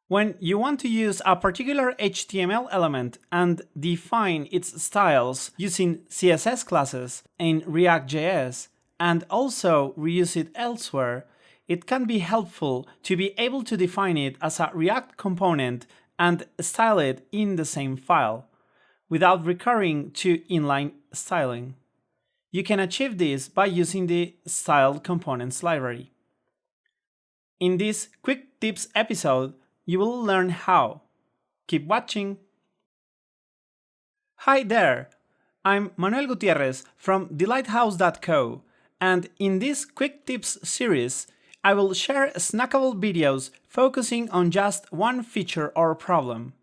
When you want to use a particular HTML element and define its styles using CSS classes in React.js and also reuse it elsewhere, it can be helpful to be able to define it as a React component and style it in the same file, without recurring to inline styling. You can achieve this by using the Styled Components library. In this Quick Tips episode, you will learn how. Keep watching! Hi there! I'm Manuel Gutierrez from thelighthouse.co, and in this Quick Tips series, I will share snackable videos focusing on just one feature or problem.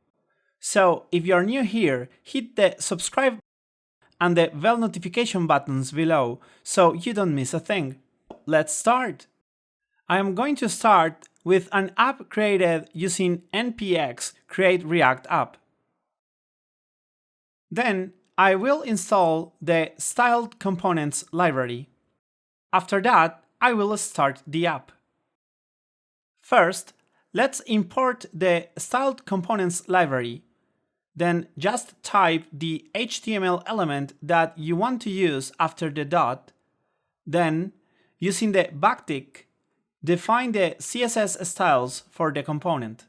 So if you're new here, hit the subscribe and the bell notification buttons below so you don't miss a thing. Let's start! I am going to start with an app created using npx create react app. Then I will install the Styled Components library. After that, I will start the app. First, let's import the Styled Components library. Then just type the HTML element that you want to use after the dot. Then, using the backtick, define the CSS styles for the component.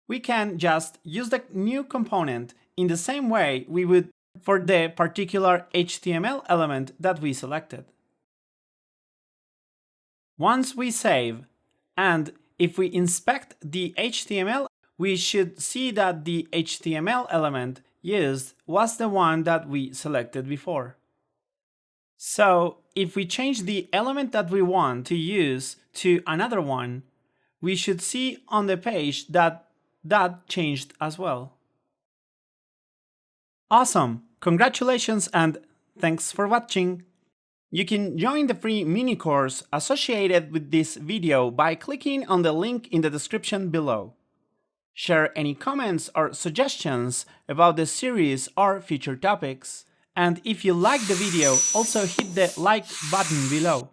We can just use the new component in the same way we would for the particular HTML element that we selected. Once we save, and if we inspect the HTML, we should see that the HTML element used was the one that we selected before. So if we change the element that we want to use to another one, we should see on the page that that changed as well. Awesome! Congratulations and thanks for watching! You can join the free mini-course associated with this video by clicking on the link in the description below. Share any comments or suggestions about the series or future topics. And if you like the video, also hit the like button below.